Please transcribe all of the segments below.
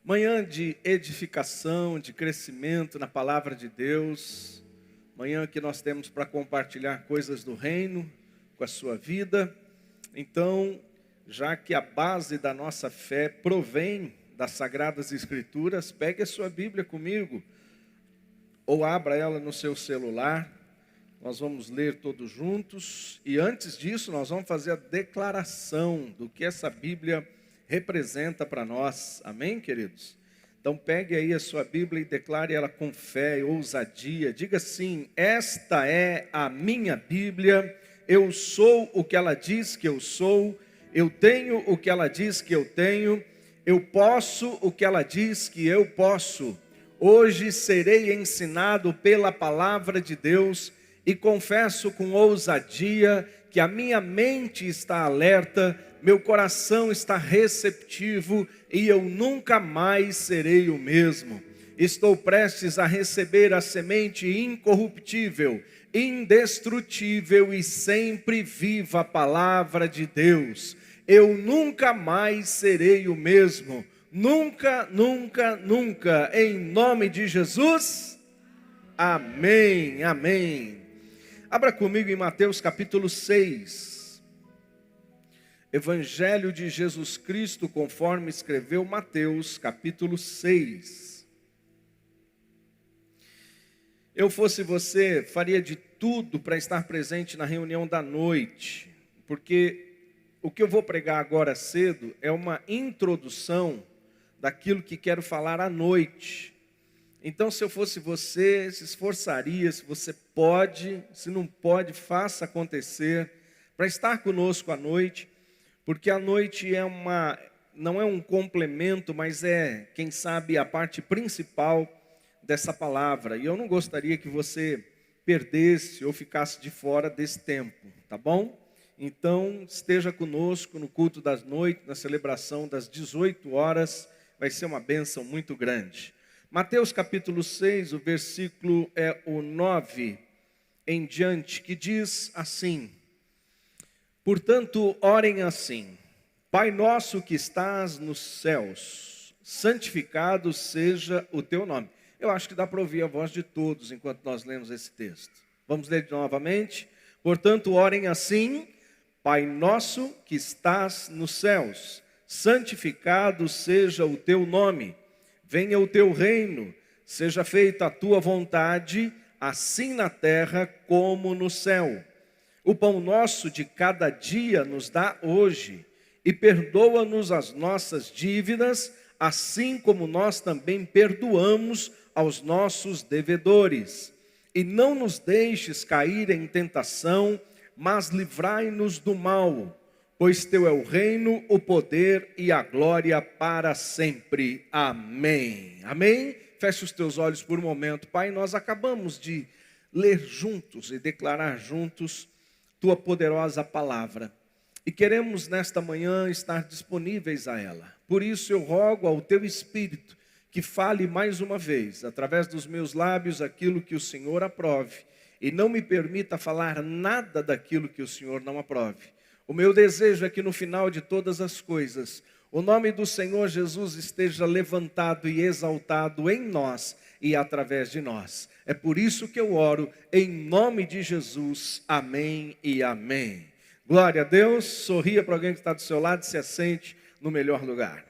Manhã de edificação, de crescimento na palavra de Deus. Manhã que nós temos para compartilhar coisas do reino com a sua vida. Então, já que a base da nossa fé provém das Sagradas Escrituras, pegue a sua Bíblia comigo ou abra ela no seu celular. Nós vamos ler todos juntos e antes disso nós vamos fazer a declaração do que essa Bíblia representa para nós. Amém, queridos? Então pegue aí a sua Bíblia e declare ela com fé e ousadia. Diga assim: esta é a minha Bíblia, eu sou o que ela diz que eu sou, eu tenho o que ela diz que eu tenho, eu posso o que ela diz que eu posso. Hoje serei ensinado pela palavra de Deus e confesso com ousadia que a minha mente está alerta, meu coração está receptivo e eu nunca mais serei o mesmo. Estou prestes a receber a semente incorruptível, indestrutível e sempre viva palavra de Deus. Eu nunca mais serei o mesmo. Nunca, nunca, nunca. Em nome de Jesus. Amém, amém. Abra comigo em Mateus capítulo 6. Evangelho de Jesus Cristo, conforme escreveu Mateus, capítulo 6. Eu fosse você, faria de tudo para estar presente na reunião da noite, porque o que eu vou pregar agora cedo é uma introdução daquilo que quero falar à noite. Então, se eu fosse você, se esforçaria, se você pode, se não pode, faça acontecer, para estar conosco à noite, porque a noite não é um complemento, mas é, quem sabe, a parte principal dessa palavra. E eu não gostaria que você perdesse ou ficasse de fora desse tempo, tá bom? Então, esteja conosco no culto das noites, na celebração das 18 horas, vai ser uma bênção muito grande. Mateus capítulo 6, o versículo é o 9 em diante, que diz assim: portanto, orem assim: Pai nosso que estás nos céus, santificado seja o teu nome. Eu acho que dá para ouvir a voz de todos enquanto nós lemos esse texto. Vamos ler novamente? Portanto, orem assim: Pai nosso que estás nos céus, santificado seja o teu nome. Venha o teu reino, seja feita a tua vontade, assim na terra como no céu. O pão nosso de cada dia nos dá hoje, e perdoa-nos as nossas dívidas, assim como nós também perdoamos aos nossos devedores. E não nos deixes cair em tentação, mas livrai-nos do mal. Pois teu é o reino, o poder e a glória para sempre. Amém. Amém? Feche os teus olhos por um momento. Pai, nós acabamos de ler juntos e declarar juntos tua poderosa palavra. E queremos nesta manhã estar disponíveis a ela. Por isso eu rogo ao teu Espírito que fale mais uma vez, através dos meus lábios, aquilo que o Senhor aprove. E não me permita falar nada daquilo que o Senhor não aprove. O meu desejo é que no final de todas as coisas, o nome do Senhor Jesus esteja levantado e exaltado em nós e através de nós. É por isso que eu oro em nome de Jesus. Amém e amém. Glória a Deus. Sorria para alguém que está do seu lado e se assente no melhor lugar.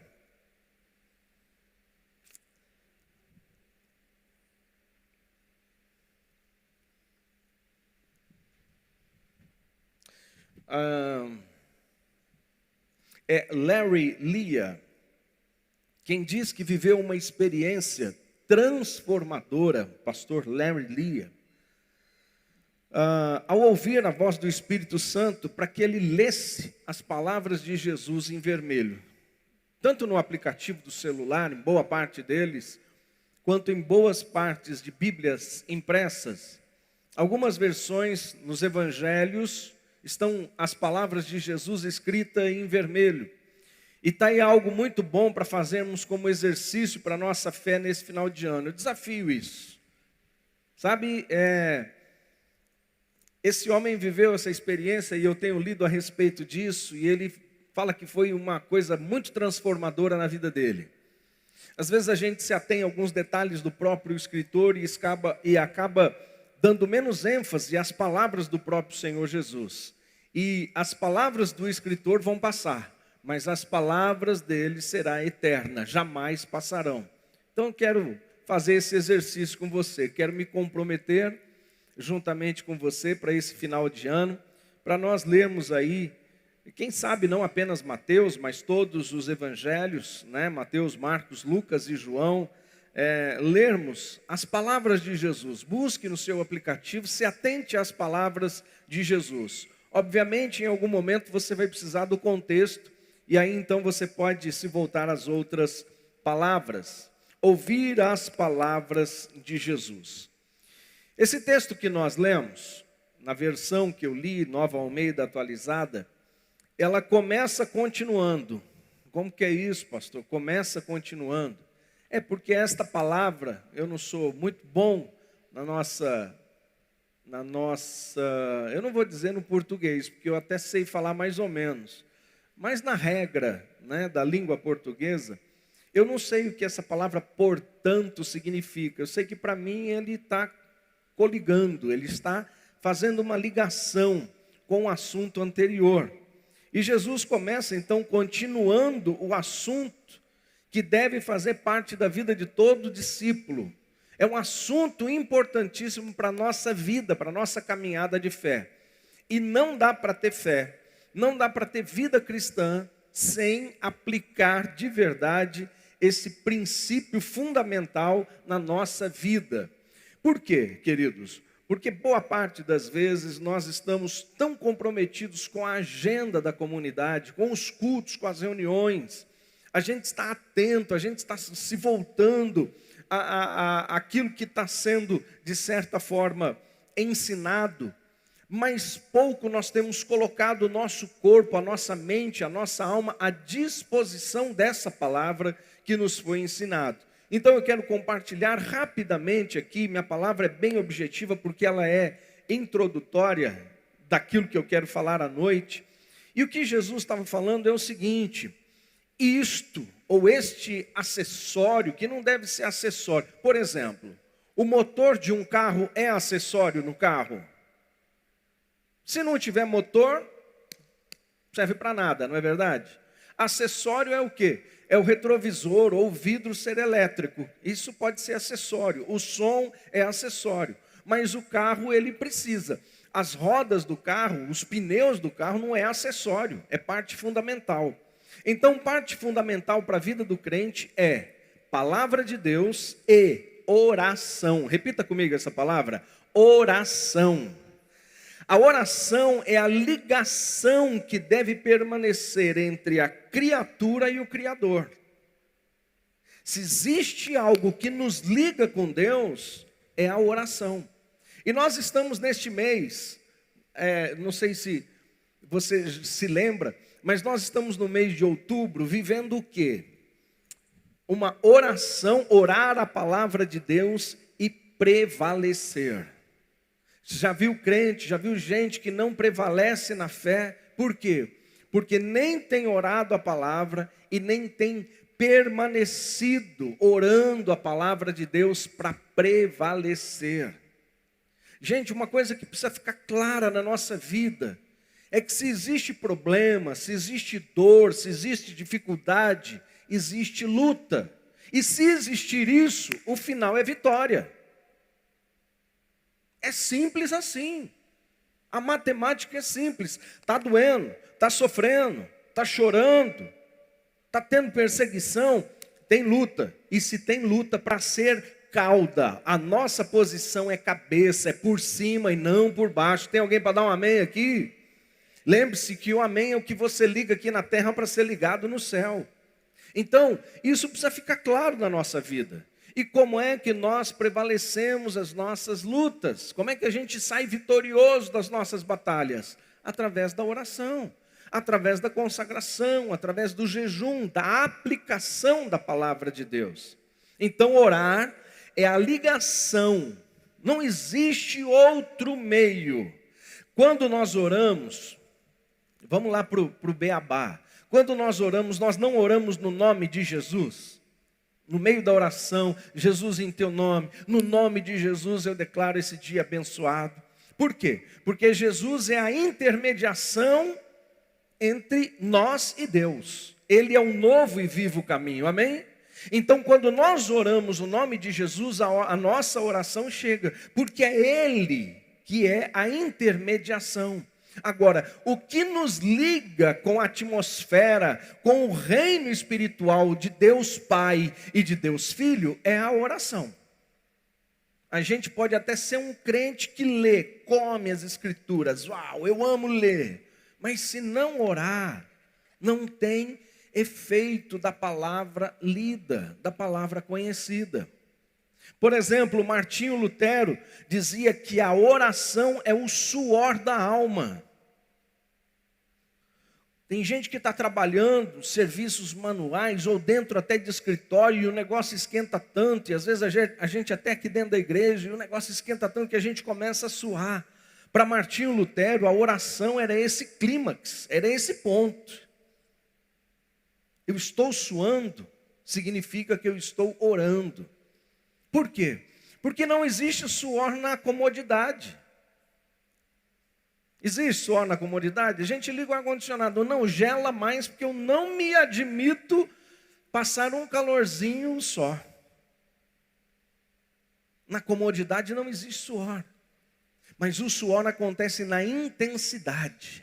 É Larry Lia quem diz que viveu uma experiência transformadora, pastor Larry Lia, ao ouvir a voz do Espírito Santo para que ele lesse as palavras de Jesus em vermelho, tanto no aplicativo do celular, em boa parte deles, quanto em boas partes de Bíblias impressas. Algumas versões nos evangelhos estão as palavras de Jesus escritas em vermelho. E está aí algo muito bom para fazermos como exercício para a nossa fé nesse final de ano. Eu desafio isso. Sabe, esse homem viveu essa experiência e eu tenho lido a respeito disso. E ele fala que foi uma coisa muito transformadora na vida dele. Às vezes a gente se atém a alguns detalhes do próprio escritor e acaba dando menos ênfase às palavras do próprio Senhor Jesus. E as palavras do escritor vão passar, mas as palavras dele serão eternas, jamais passarão. Então eu quero fazer esse exercício com você, quero me comprometer juntamente com você para esse final de ano, para nós lermos aí, quem sabe não apenas Mateus, mas todos os evangelhos, né? Mateus, Marcos, Lucas e João, lermos as palavras de Jesus. Busque no seu aplicativo, se atente às palavras de Jesus. Obviamente, em algum momento você vai precisar do contexto, e aí então você pode se voltar às outras palavras. Ouvir as palavras de Jesus. Esse texto que nós lemos, na versão que eu li, Nova Almeida atualizada, ela começa continuando. Como que é isso, pastor? Começa continuando. É porque esta palavra, eu não sou muito bom na nossa, eu não vou dizer no português, porque eu até sei falar mais ou menos, mas na regra, né, da língua portuguesa, eu não sei o que essa palavra portanto significa. Eu sei que para mim ele está coligando, ele está fazendo uma ligação com o assunto anterior. E Jesus começa então continuando o assunto que deve fazer parte da vida de todo discípulo. É um assunto importantíssimo para a nossa vida, para a nossa caminhada de fé. E não dá para ter fé, não dá para ter vida cristã sem aplicar de verdade esse princípio fundamental na nossa vida. Por quê, queridos? Porque boa parte das vezes nós estamos tão comprometidos com a agenda da comunidade, com os cultos, com as reuniões. A gente está atento, a gente está se voltando àquilo que está sendo, de certa forma, ensinado. Mas pouco nós temos colocado o nosso corpo, a nossa mente, a nossa alma à disposição dessa palavra que nos foi ensinado. Então eu quero compartilhar rapidamente aqui, minha palavra é bem objetiva porque ela é introdutória daquilo que eu quero falar à noite. E o que Jesus estava falando é o seguinte: isto ou este acessório, que não deve ser acessório. Por exemplo, o motor de um carro é acessório no carro? Se não tiver motor, serve para nada, não é verdade? Acessório é o quê? É o retrovisor ou o vidro ser elétrico. Isso pode ser acessório. O som é acessório. Mas o carro, ele precisa. As rodas do carro, os pneus do carro não é acessório, é parte fundamental. Então, parte fundamental para a vida do crente é palavra de Deus e oração. Repita comigo essa palavra: oração. A oração é a ligação que deve permanecer entre a criatura e o Criador. Se existe algo que nos liga com Deus, é a oração. E nós estamos neste mês, não sei se você se lembra, mas nós estamos no mês de outubro vivendo o quê? Uma oração, orar a palavra de Deus e prevalecer. Já viu crente, já viu gente que não prevalece na fé? Por quê? Porque nem tem orado a palavra e nem tem permanecido orando a palavra de Deus para prevalecer. Gente, uma coisa que precisa ficar clara na nossa vida é que se existe problema, se existe dor, se existe dificuldade, existe luta. E se existir isso, o final é vitória. É simples assim. A matemática é simples. Está doendo, está sofrendo, está chorando, está tendo perseguição, tem luta. E se tem luta, para ser cauda, a nossa posição é cabeça, é por cima e não por baixo. Tem alguém para dar um amém aqui? Lembre-se que o amém é o que você liga aqui na terra para ser ligado no céu. Então, isso precisa ficar claro na nossa vida. E como é que nós prevalecemos as nossas lutas? Como é que a gente sai vitorioso das nossas batalhas? Através da oração, através da consagração, através do jejum, da aplicação da palavra de Deus. Então orar é a ligação, não existe outro meio. Quando nós oramos, vamos lá para o beabá. Quando nós oramos, nós não oramos no nome de Jesus. no meio da oração, Jesus em teu nome, no nome de Jesus eu declaro esse dia abençoado. Por quê? Porque Jesus é a intermediação entre nós e Deus. Ele é um novo e vivo caminho, amém? Então, quando nós oramos o nome de Jesus, a nossa oração chega, porque é Ele que é a intermediação. Agora, o que nos liga com a atmosfera, com o reino espiritual de Deus Pai e de Deus Filho, é a oração. A gente pode até ser um crente que lê, come as escrituras, uau, eu amo ler, mas se não orar, não tem efeito da palavra lida, da palavra conhecida. Por exemplo, Martinho Lutero dizia que a oração é o suor da alma. Tem gente que está trabalhando serviços manuais ou dentro até de escritório e o negócio esquenta tanto, e às vezes a gente até aqui dentro da igreja, e o negócio esquenta tanto que a gente começa a suar. Para Martinho Lutero, a oração era esse clímax, era esse ponto. Eu estou suando, significa que eu estou orando. Por quê? Porque não existe suor na comodidade. Existe suor na comodidade? A gente liga o ar-condicionado, não gela mais, porque eu não me admito passar um calorzinho só. Na comodidade não existe suor. Mas o suor acontece na intensidade.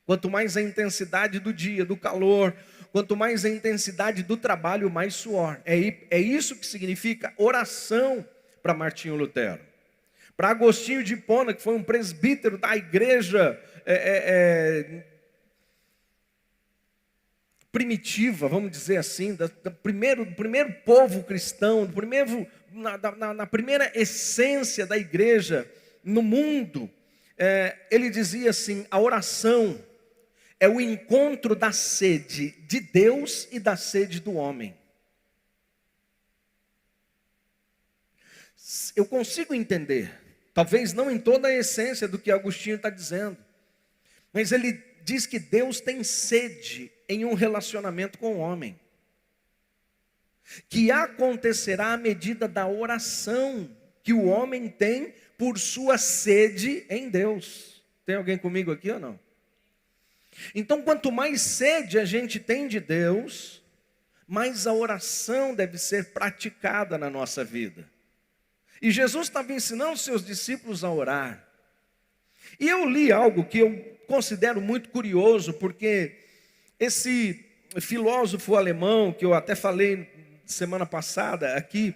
Quanto mais a intensidade do dia, do calor, quanto mais a intensidade do trabalho, mais suor. É isso que significa oração para Martinho Lutero. Para Agostinho de Hipona, que foi um presbítero da igreja primitiva, vamos dizer assim, do primeiro povo cristão, na primeira essência da igreja no mundo, ele dizia assim: a oração é o encontro da sede de Deus e da sede do homem. Eu consigo entender, talvez não em toda a essência do que Agostinho está dizendo, mas ele diz que Deus tem sede em um relacionamento com o homem, que acontecerá à medida da oração que o homem tem por sua sede em Deus. Tem alguém comigo aqui ou não? Então, quanto mais sede a gente tem de Deus, mais a oração deve ser praticada na nossa vida. E Jesus estava ensinando os seus discípulos a orar. E eu li algo que eu considero muito curioso, porque esse filósofo alemão, que eu até falei semana passada aqui,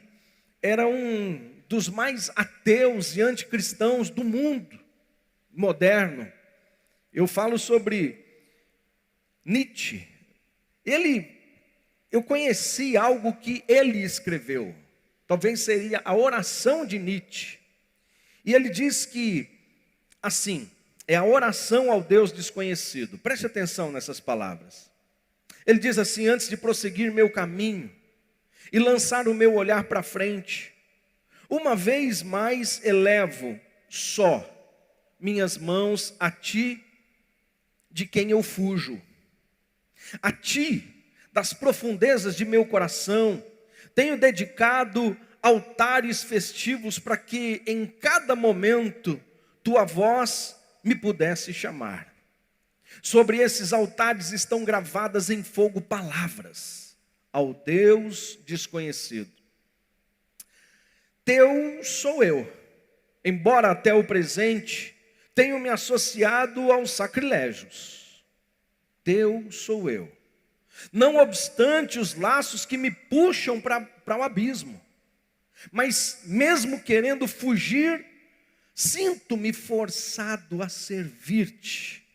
era um dos mais ateus e anticristãos do mundo moderno. Eu falo sobre Nietzsche. Eu conheci algo que ele escreveu. Talvez seria a oração de Nietzsche. E ele diz que, assim, é a oração ao Deus desconhecido. Preste atenção nessas palavras. Ele diz assim: antes de prosseguir meu caminho e lançar o meu olhar para frente, uma vez mais elevo só minhas mãos a ti, de quem eu fujo. A ti, das profundezas de meu coração, tenho dedicado altares festivos para que em cada momento tua voz me pudesse chamar. Sobre esses altares estão gravadas em fogo palavras ao Deus desconhecido. Teu sou eu, embora até o presente tenho me associado aos sacrilégios. Teu sou eu. Não obstante os laços que me puxam para o abismo, mas mesmo querendo fugir, sinto-me forçado a servir-te.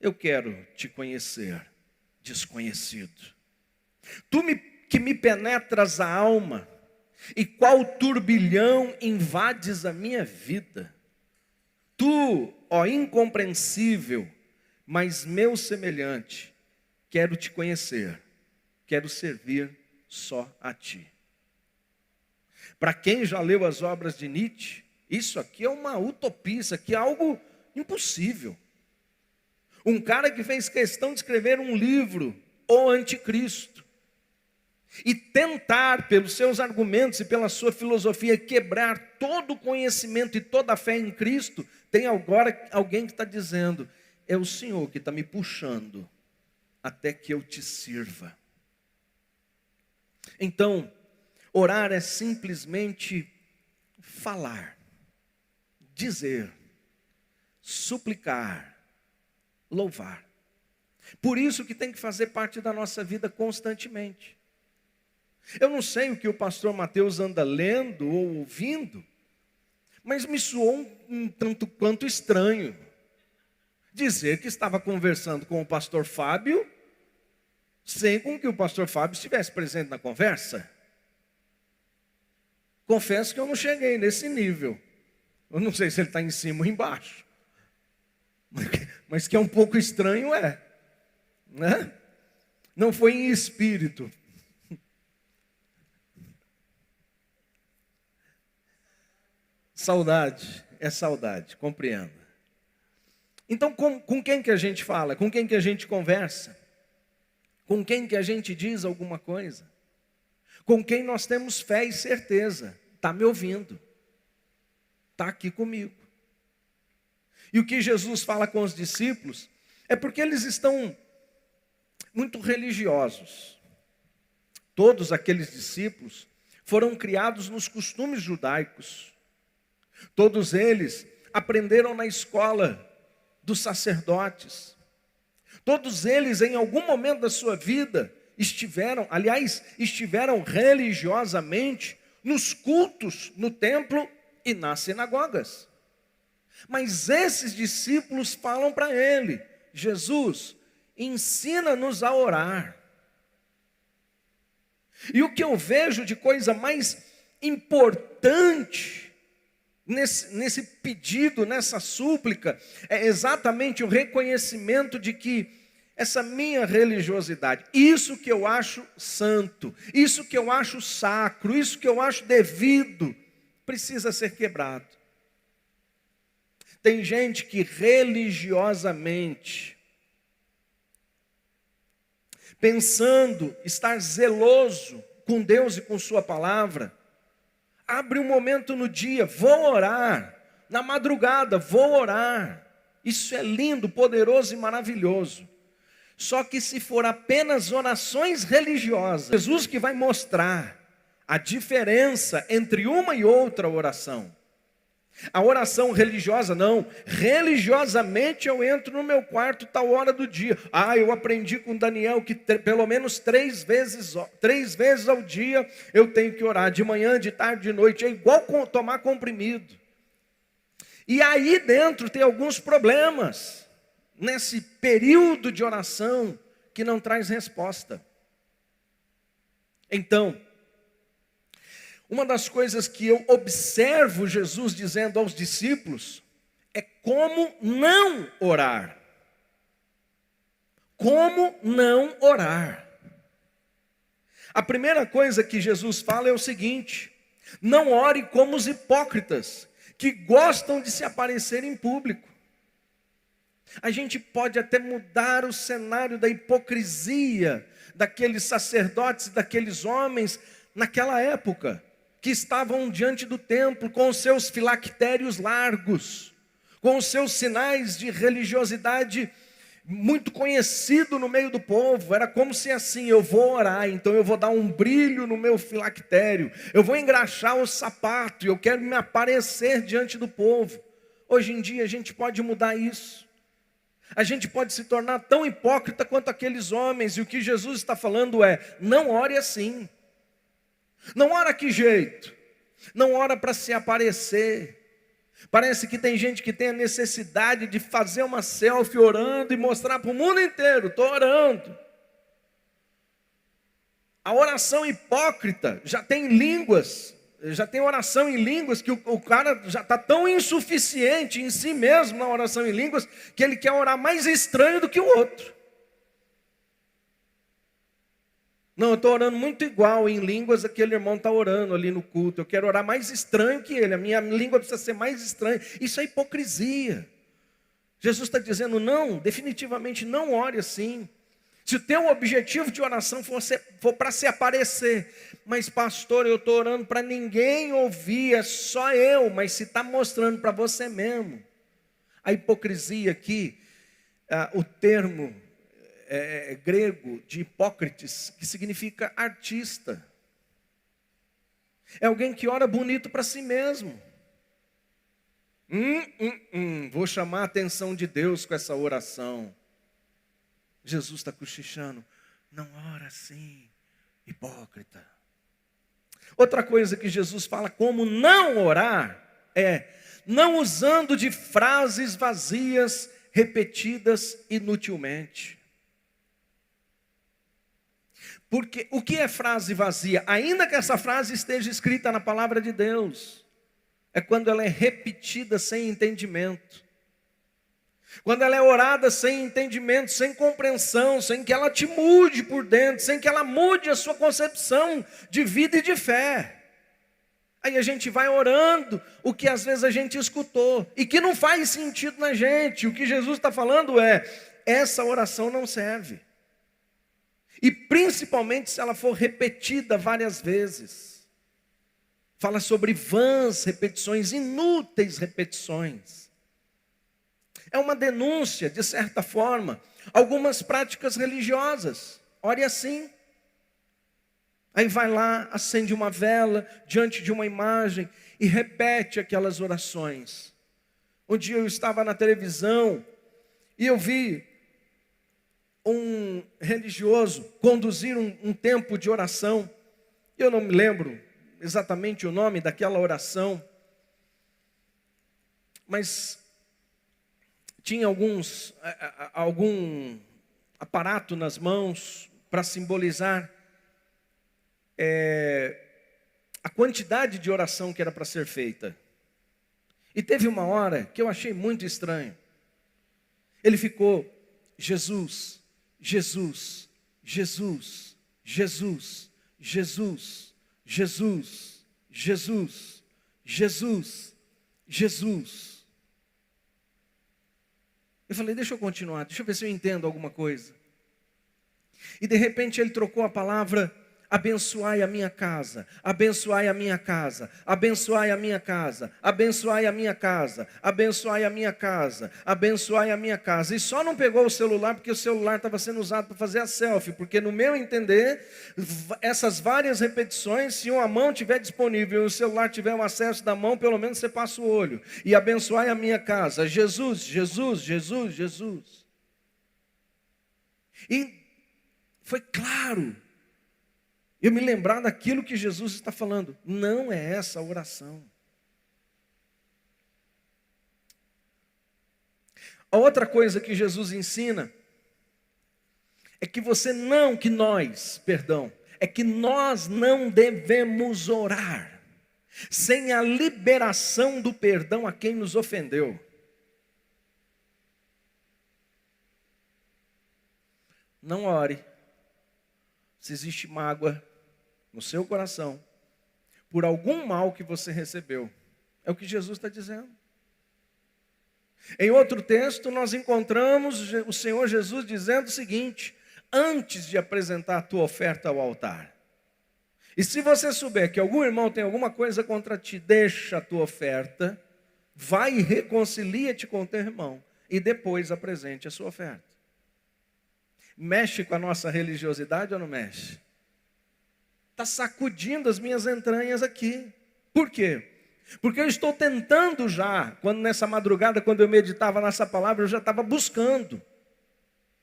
Eu quero te conhecer, desconhecido. Que me penetras a alma, e qual turbilhão invades a minha vida. Tu, ó incompreensível, mas meu semelhante, quero te conhecer, quero servir só a ti. Para quem já leu as obras de Nietzsche, isso aqui é uma utopia, isso aqui é algo impossível. Um cara que fez questão de escrever um livro, O Anticristo. e tentar, pelos seus argumentos e pela sua filosofia, quebrar todo o conhecimento e toda a fé em Cristo, tem agora alguém que está dizendo: é o Senhor que está me puxando até que eu te sirva. Então, orar é simplesmente falar, dizer, suplicar, louvar. Por isso que tem que fazer parte da nossa vida constantemente. Eu não sei o que o pastor Mateus anda lendo ou ouvindo, mas me soou um tanto quanto estranho dizer que estava conversando com o pastor Fábio, sem com que o pastor Fábio estivesse presente na conversa. Confesso que eu não cheguei nesse nível. Eu não sei se ele está em cima ou embaixo. Mas que é um pouco estranho né? Não foi em espírito. Saudade, é saudade, compreenda. Então, com quem que a gente fala? Com quem que a gente conversa? Com quem que a gente diz alguma coisa? Com quem nós temos fé e certeza? Está me ouvindo. Está aqui comigo. E o que Jesus fala com os discípulos é porque eles estão muito religiosos. Todos aqueles discípulos foram criados nos costumes judaicos. Todos eles aprenderam na escola dos sacerdotes. Todos eles, em algum momento da sua vida, estiveram religiosamente nos cultos, no templo e nas sinagogas. Mas esses discípulos falam para ele: Jesus, ensina-nos a orar. E o que eu vejo de coisa mais importante nesse pedido, nessa súplica, é exatamente o reconhecimento de que essa minha religiosidade, isso que eu acho santo, isso que eu acho sacro, isso que eu acho devido, precisa ser quebrado. Tem gente que religiosamente, pensando estar zeloso com Deus e com sua palavra, abre um momento no dia, vou orar, na madrugada, vou orar. Isso é lindo, poderoso e maravilhoso. Só que se for apenas orações religiosas, Jesus que vai mostrar a diferença entre uma e outra oração. A oração religiosa não, religiosamente eu entro no meu quarto tal hora do dia. Eu aprendi com Daniel que pelo menos 3 vezes ao dia eu tenho que orar, de manhã, de tarde, de noite, é igual tomar comprimido. E aí dentro tem alguns problemas, nesse período de oração que não traz resposta. Então, uma das coisas que eu observo Jesus dizendo aos discípulos é como não orar. Como não orar. A primeira coisa que Jesus fala é o seguinte: não ore como os hipócritas, que gostam de se aparecer em público. A gente pode até mudar o cenário da hipocrisia daqueles sacerdotes, daqueles homens naquela época, que estavam diante do templo com os seus filactérios largos, com os seus sinais de religiosidade muito conhecido no meio do povo. Era como se assim: eu vou orar, então eu vou dar um brilho no meu filactério, eu vou engraxar o sapato, eu quero me aparecer diante do povo. Hoje em dia a gente pode mudar isso. A gente pode se tornar tão hipócrita quanto aqueles homens, e o que Jesus está falando é: não ore assim. Não ora que jeito, não ora para se aparecer. Parece que tem gente que tem a necessidade de fazer uma selfie orando e mostrar para o mundo inteiro: estou orando. A oração hipócrita já tem línguas, já tem oração em línguas que o cara já está tão insuficiente em si mesmo na oração em línguas que ele quer orar mais estranho do que o outro. Não, eu estou orando muito igual em línguas, aquele irmão está orando ali no culto. Eu quero orar mais estranho que ele, a minha língua precisa ser mais estranha. Isso é hipocrisia. Jesus está dizendo: não, definitivamente não ore assim. Se o teu objetivo de oração for para se aparecer, mas pastor, eu estou orando para ninguém ouvir, é só eu, mas se está mostrando para você mesmo. A hipocrisia aqui, o termo grego de hipócrites, que significa artista. É alguém que ora bonito para si mesmo. Vou chamar a atenção de Deus com essa oração. Jesus está cochichando. Não ora assim, hipócrita. Outra coisa que Jesus fala como não orar é não usando de frases vazias, repetidas inutilmente. Porque o que é frase vazia? Ainda que essa frase esteja escrita na palavra de Deus, é quando ela é repetida sem entendimento. Quando ela é orada sem entendimento, sem compreensão, sem que ela te mude por dentro, sem que ela mude a sua concepção de vida e de fé. Aí a gente vai orando o que às vezes a gente escutou e que não faz sentido na gente. O que Jesus está falando é, essa oração não serve. E principalmente se ela for repetida várias vezes. Fala sobre vãs repetições, inúteis repetições. É uma denúncia, de certa forma, algumas práticas religiosas. Ore assim. Aí vai lá, acende uma vela diante de uma imagem e repete aquelas orações. Um dia eu estava na televisão e eu vi um religioso conduzir um tempo de oração. Eu não me lembro exatamente o nome daquela oração, mas tinha algum aparato nas mãos para simbolizar a quantidade de oração que era para ser feita. E teve uma hora que eu achei muito estranho. Ele ficou, Jesus, Jesus, Jesus, Jesus, Jesus, Jesus, Jesus, Jesus, Jesus. Eu falei, deixa eu continuar, deixa eu ver se eu entendo alguma coisa. E de repente ele trocou a palavra, abençoai a minha casa, abençoai a minha casa, abençoai a minha casa, abençoai a minha casa, abençoai a minha casa, abençoai a minha casa. E só não pegou o celular porque o celular estava sendo usado para fazer a selfie, porque no meu entender, essas várias repetições, se uma mão estiver disponível e o celular tiver um acesso da mão, pelo menos você passa o olho. E abençoai a minha casa, Jesus, Jesus, Jesus, Jesus. E foi claro, eu me lembrar daquilo que Jesus está falando. Não é essa a oração. A outra coisa que Jesus ensina é que nós não devemos orar sem a liberação do perdão a quem nos ofendeu. Não ore se existe mágoa no seu coração por algum mal que você recebeu. É o que Jesus está dizendo. Em outro texto nós encontramos o Senhor Jesus dizendo o seguinte: antes de apresentar a tua oferta ao altar, e se você souber que algum irmão tem alguma coisa contra ti, deixa a tua oferta, vai e reconcilia-te com o teu irmão, e depois apresente a sua oferta. Mexe com a nossa religiosidade ou não mexe? Está sacudindo as minhas entranhas aqui. Por quê? Porque eu estou tentando já, nessa madrugada, quando eu meditava nessa palavra, eu já estava buscando.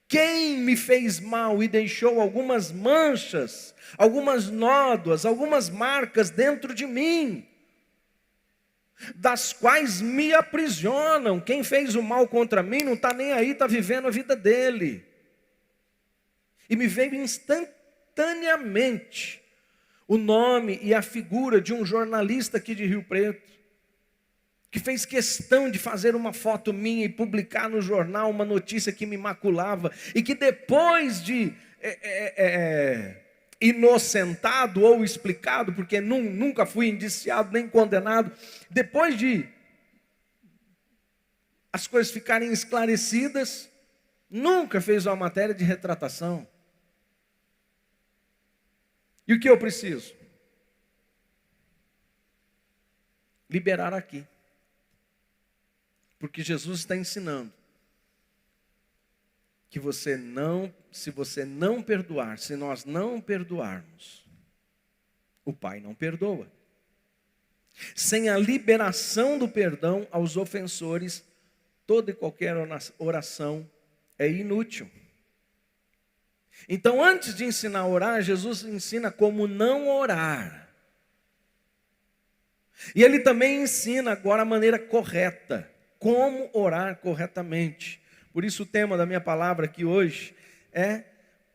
Quem me fez mal e deixou algumas manchas, algumas nódoas, algumas marcas dentro de mim, das quais me aprisionam. Quem fez o mal contra mim não está nem aí, está vivendo a vida dele. E me veio instantaneamente o nome e a figura de um jornalista aqui de Rio Preto, que fez questão de fazer uma foto minha e publicar no jornal uma notícia que me maculava, e que depois de inocentado ou explicado, porque nunca fui indiciado nem condenado, depois de as coisas ficarem esclarecidas, nunca fez uma matéria de retratação. E o que eu preciso? Liberar aqui. Porque Jesus está ensinando que se você não perdoar, se nós não perdoarmos, o Pai não perdoa. Sem a liberação do perdão aos ofensores, toda e qualquer oração é inútil. Então, antes de ensinar a orar, Jesus ensina como não orar. E ele também ensina agora a maneira correta, como orar corretamente. Por isso o tema da minha palavra aqui hoje é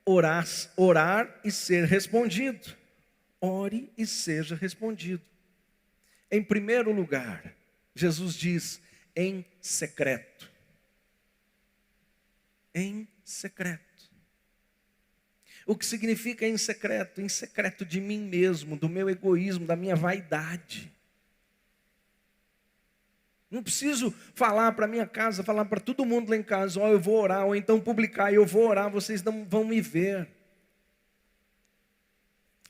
orar e ser respondido. Ore e seja respondido. Em primeiro lugar, Jesus diz em secreto. Em secreto. O que significa em secreto? Em secreto de mim mesmo, do meu egoísmo, da minha vaidade. Não preciso falar para minha casa, falar para todo mundo lá em casa, eu vou orar, ou então publicar, eu vou orar, vocês não vão me ver.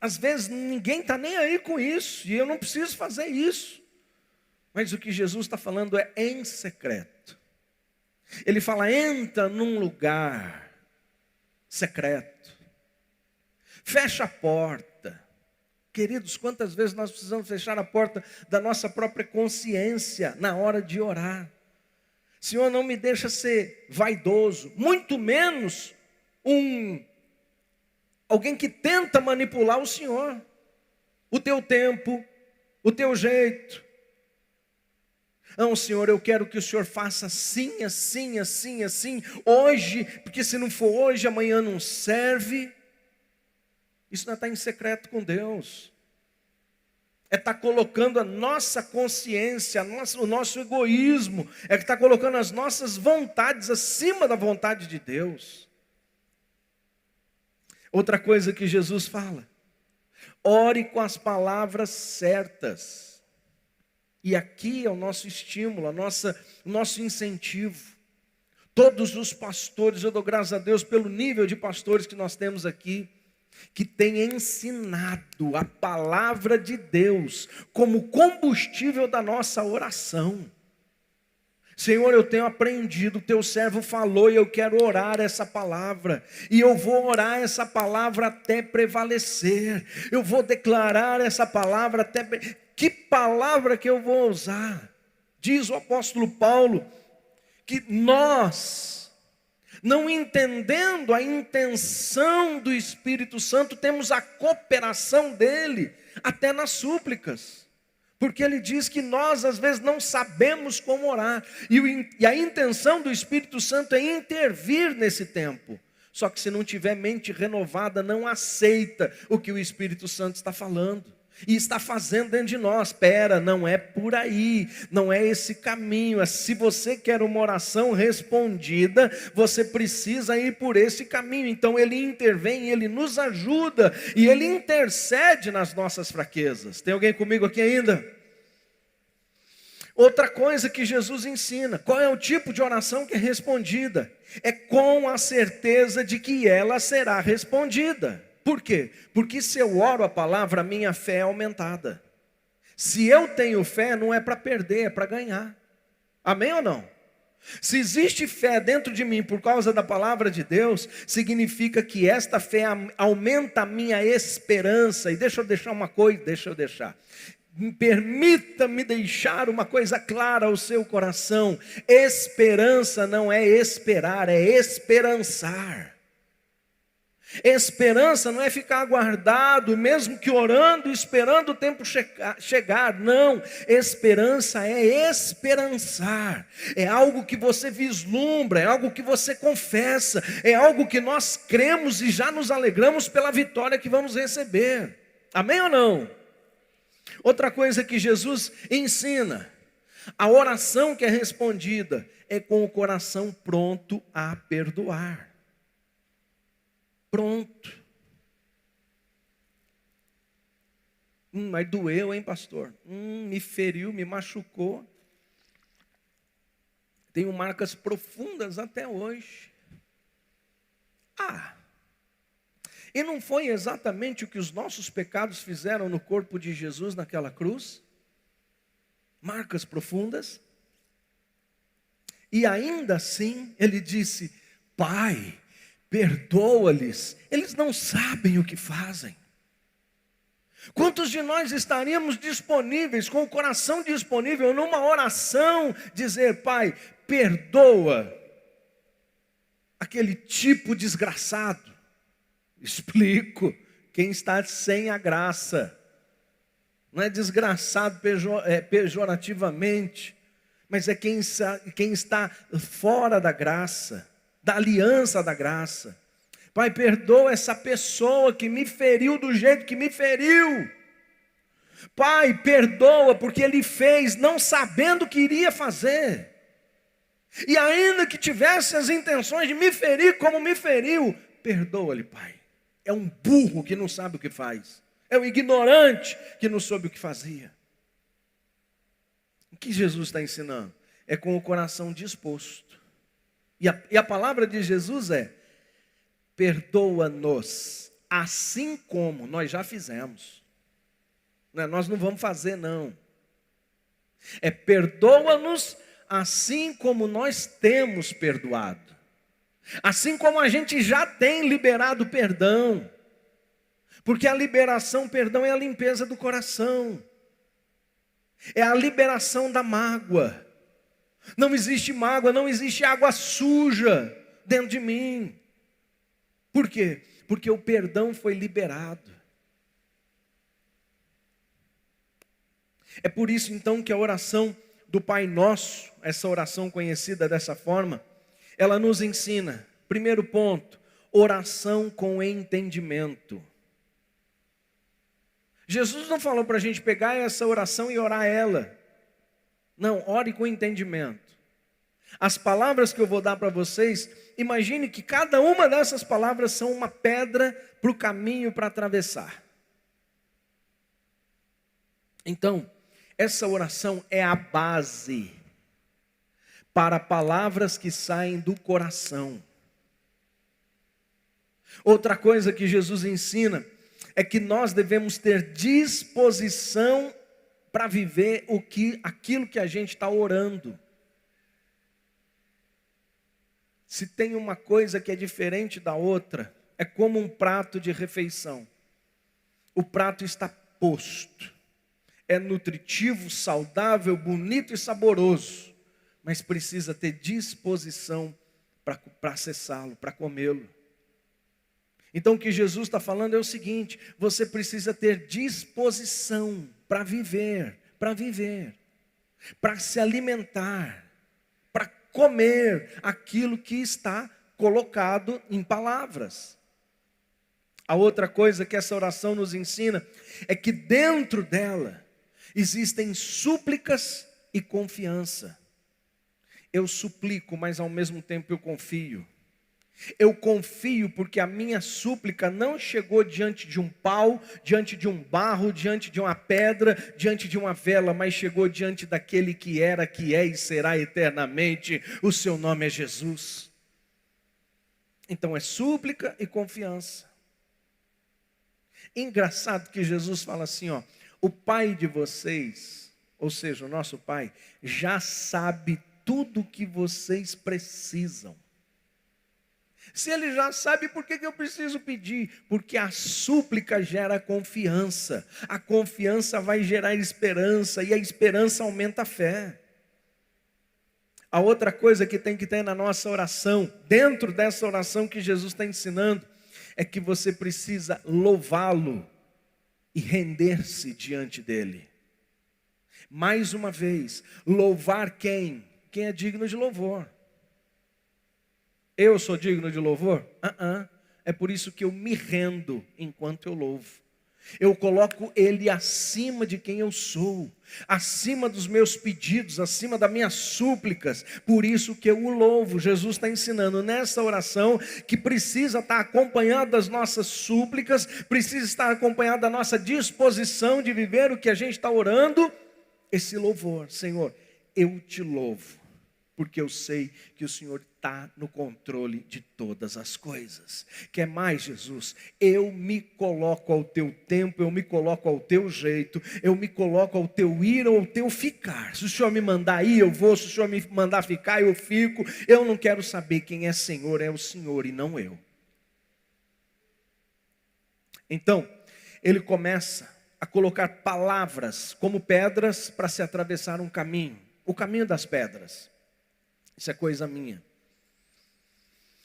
Às vezes ninguém está nem aí com isso, e eu não preciso fazer isso. Mas o que Jesus está falando é em secreto. Ele fala, entra num lugar secreto. Fecha a porta. Queridos, quantas vezes nós precisamos fechar a porta da nossa própria consciência na hora de orar. Senhor, não me deixa ser vaidoso, muito menos alguém que tenta manipular o Senhor, o teu tempo, o teu jeito. Não, Senhor, eu quero que o Senhor faça assim, assim, assim, assim, hoje, porque se não for hoje, amanhã não serve. Isso não está em secreto com Deus. É estar colocando a nossa consciência, o nosso egoísmo, é que está colocando as nossas vontades acima da vontade de Deus. Outra coisa que Jesus fala, ore com as palavras certas. E aqui é o nosso estímulo, o nosso incentivo. Todos os pastores, eu dou graças a Deus pelo nível de pastores que nós temos aqui, que têm ensinado a palavra de Deus como combustível da nossa oração. Senhor, eu tenho aprendido, o teu servo falou e eu quero orar essa palavra. E eu vou orar essa palavra até prevalecer. Eu vou declarar essa palavra até... Que palavra que eu vou usar? Diz o apóstolo Paulo que nós, não entendendo a intenção do Espírito Santo, temos a cooperação dele até nas súplicas. Porque ele diz que nós às vezes não sabemos como orar. E a intenção do Espírito Santo é intervir nesse tempo. Só que se não tiver mente renovada, não aceita o que o Espírito Santo está falando. E está fazendo dentro de nós. Espera, não é por aí, não é esse caminho. Se você quer uma oração respondida, você precisa ir por esse caminho. Então ele intervém, ele nos ajuda e ele intercede nas nossas fraquezas. Tem alguém comigo aqui ainda? Outra coisa que Jesus ensina, qual é o tipo de oração que é respondida? É com a certeza de que ela será respondida. Por quê? Porque se eu oro a palavra, a minha fé é aumentada. Se eu tenho fé, não é para perder, é para ganhar. Amém ou não? Se existe fé dentro de mim por causa da palavra de Deus, significa que esta fé aumenta a minha esperança. E deixa eu deixar. Permita-me deixar uma coisa clara ao seu coração. Esperança não é esperar, é esperançar. Esperança não é ficar aguardado, mesmo que orando, esperando o tempo chegar. Não, esperança é esperançar. É algo que você vislumbra, é algo que você confessa, é algo que nós cremos e já nos alegramos pela vitória que vamos receber. Amém ou não? Outra coisa que Jesus ensina, a oração que é respondida é com o coração pronto a perdoar. Pronto. Mas doeu, hein, pastor? Me feriu, me machucou. Tenho marcas profundas até hoje. E não foi exatamente o que os nossos pecados fizeram no corpo de Jesus naquela cruz? Marcas profundas. E ainda assim, ele disse: Pai, perdoa-lhes, eles não sabem o que fazem. Quantos de nós estaríamos disponíveis, com o coração disponível, numa oração, dizer: Pai, perdoa aquele tipo desgraçado? Explico, quem está sem a graça, não é desgraçado pejorativamente, mas é quem está fora da graça, da aliança da graça. Pai, perdoa essa pessoa que me feriu do jeito que me feriu. Pai, perdoa porque ele fez não sabendo o que iria fazer. E ainda que tivesse as intenções de me ferir como me feriu, perdoa-lhe, Pai. É um burro que não sabe o que faz. É um ignorante que não soube o que fazia. O que Jesus está ensinando? É com o coração disposto. E a palavra de Jesus é: perdoa-nos, assim como nós já fizemos. Nós não vamos fazer, não. É perdoa-nos assim como nós temos perdoado. Assim como a gente já tem liberado perdão. Porque a liberação, perdão, é a limpeza do coração. É a liberação da mágoa. Não existe mágoa, não existe água suja dentro de mim. Por quê? Porque o perdão foi liberado. É por isso então que a oração do Pai Nosso, essa oração conhecida dessa forma, ela nos ensina, primeiro ponto, oração com entendimento. Jesus não falou para a gente pegar essa oração e orar ela. Não, ore com entendimento. As palavras que eu vou dar para vocês, imagine que cada uma dessas palavras são uma pedra para o caminho para atravessar. Então, essa oração é a base para palavras que saem do coração. Outra coisa que Jesus ensina é que nós devemos ter disposição para viver aquilo que a gente está orando. Se tem uma coisa que é diferente da outra, é como um prato de refeição. O prato está posto. É nutritivo, saudável, bonito e saboroso. Mas precisa ter disposição para acessá-lo, para comê-lo. Então o que Jesus está falando é o seguinte: você precisa ter disposição para viver, para se alimentar, para comer aquilo que está colocado em palavras. A outra coisa que essa oração nos ensina é que dentro dela existem súplicas e confiança. Eu suplico, mas ao mesmo tempo eu confio. Eu confio porque a minha súplica não chegou diante de um pau, diante de um barro, diante de uma pedra, diante de uma vela, mas chegou diante daquele que era, que é e será eternamente. O seu nome é Jesus. Então é súplica e confiança. Engraçado que Jesus fala assim, ó: o Pai de vocês, ou seja, o nosso Pai, já sabe tudo o que vocês precisam. Se Ele já sabe, por que eu preciso pedir? Porque a súplica gera confiança. A confiança vai gerar esperança, e a esperança aumenta a fé. A outra coisa que tem que ter na nossa oração, dentro dessa oração que Jesus está ensinando, é que você precisa louvá-lo e render-se diante dele. Mais uma vez, louvar quem? Quem é digno de louvor. Eu sou digno de louvor? É por isso que eu me rendo enquanto eu louvo. Eu coloco Ele acima de quem eu sou, acima dos meus pedidos, acima das minhas súplicas. Por isso que eu o louvo. Jesus está ensinando nessa oração que precisa estar acompanhado das nossas súplicas, precisa estar acompanhado da nossa disposição de viver o que a gente está orando, esse louvor. Senhor, eu te louvo, porque eu sei que o Senhor está no controle de todas as coisas. Quer mais, Jesus? Eu me coloco ao teu tempo, eu me coloco ao teu jeito, eu me coloco ao teu ir ou ao teu ficar. Se o Senhor me mandar ir, eu vou. Se o Senhor me mandar ficar, eu fico. Eu não quero saber quem é Senhor, é o Senhor e não eu. Então, ele começa a colocar palavras como pedras para se atravessar um caminho. O caminho das pedras. Isso é coisa minha.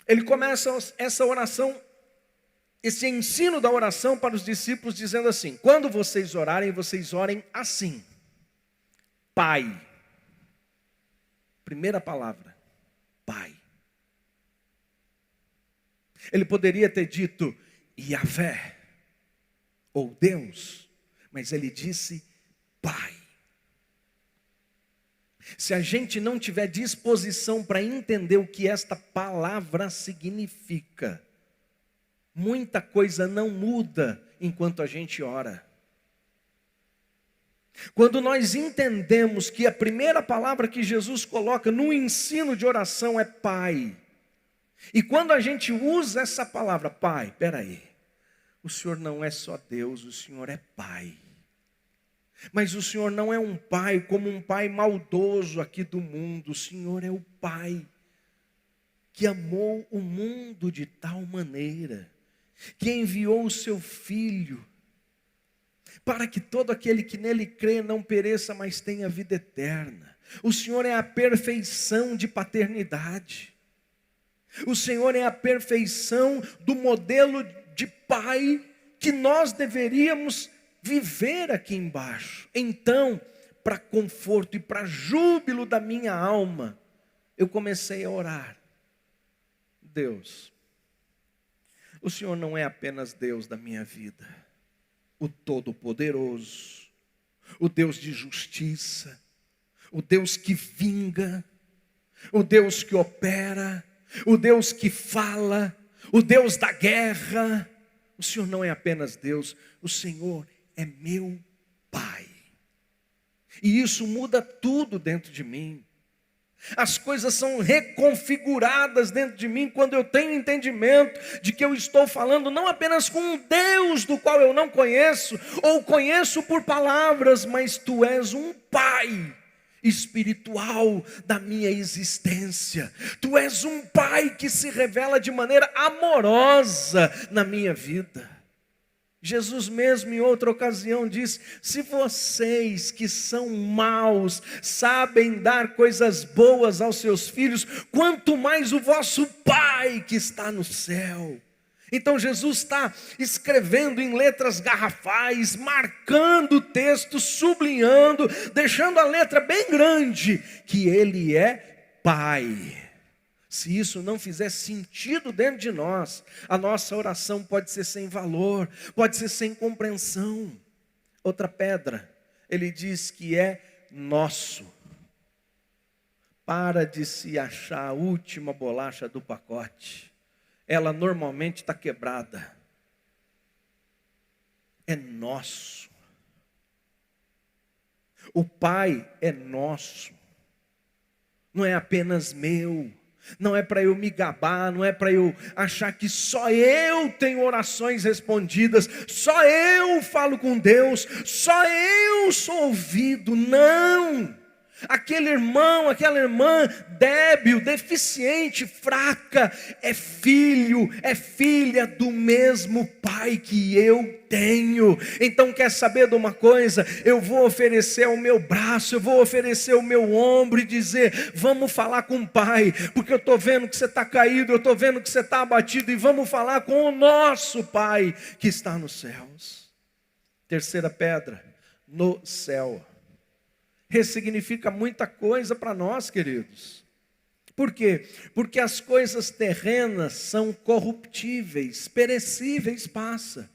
Ele começa essa oração, esse ensino da oração para os discípulos, dizendo assim: quando vocês orarem, vocês orem assim. Pai. Primeira palavra. Pai. Ele poderia ter dito Yahvé, ou Deus, mas ele disse Pai. Se a gente não tiver disposição para entender o que esta palavra significa, muita coisa não muda enquanto a gente ora. Quando nós entendemos que a primeira palavra que Jesus coloca no ensino de oração é Pai, e quando a gente usa essa palavra, Pai, peraí, o Senhor não é só Deus, o Senhor é Pai. Mas o Senhor não é um pai como um pai maldoso aqui do mundo. O Senhor é o Pai que amou o mundo de tal maneira, que enviou o seu Filho, para que todo aquele que nele crê não pereça, mas tenha vida eterna. O Senhor é a perfeição de paternidade. O Senhor é a perfeição do modelo de pai que nós deveríamos viver aqui embaixo. Então, para conforto e para júbilo da minha alma, eu comecei a orar. Deus, o Senhor não é apenas Deus da minha vida, o Todo-Poderoso, o Deus de justiça, o Deus que vinga, o Deus que opera, o Deus que fala, o Deus da guerra. O Senhor não é apenas Deus, o Senhor é meu Pai. E isso muda tudo dentro de mim. As coisas são reconfiguradas dentro de mim quando eu tenho entendimento de que eu estou falando não apenas com um Deus do qual eu não conheço, ou conheço por palavras, mas Tu és um Pai espiritual da minha existência. Tu és um Pai que se revela de maneira amorosa na minha vida. Jesus mesmo em outra ocasião disse: se vocês que são maus sabem dar coisas boas aos seus filhos, quanto mais o vosso Pai que está no céu. Então Jesus está escrevendo em letras garrafais, marcando o texto, sublinhando, deixando a letra bem grande, que Ele é Pai. Se isso não fizer sentido dentro de nós, a nossa oração pode ser sem valor, pode ser sem compreensão. Outra pedra, ele diz que é nosso. Para de se achar a última bolacha do pacote. Ela normalmente está quebrada. É nosso. O Pai é nosso. Não é apenas meu. Não é para eu me gabar, não é para eu achar que só eu tenho orações respondidas, só eu falo com Deus, só eu sou ouvido. Não! Aquele irmão, aquela irmã débil, deficiente, fraca, é filho, é filha do mesmo Pai que eu tenho. Então quer saber de uma coisa? Eu vou oferecer o meu braço, eu vou oferecer o meu ombro e dizer: vamos falar com o Pai, porque eu estou vendo que você está caído, eu estou vendo que você está abatido, e vamos falar com o nosso Pai que está nos céus. Terceira pedra, no céu. Ressignifica muita coisa para nós, queridos. Por quê? Porque as coisas terrenas são corruptíveis, perecíveis, passa.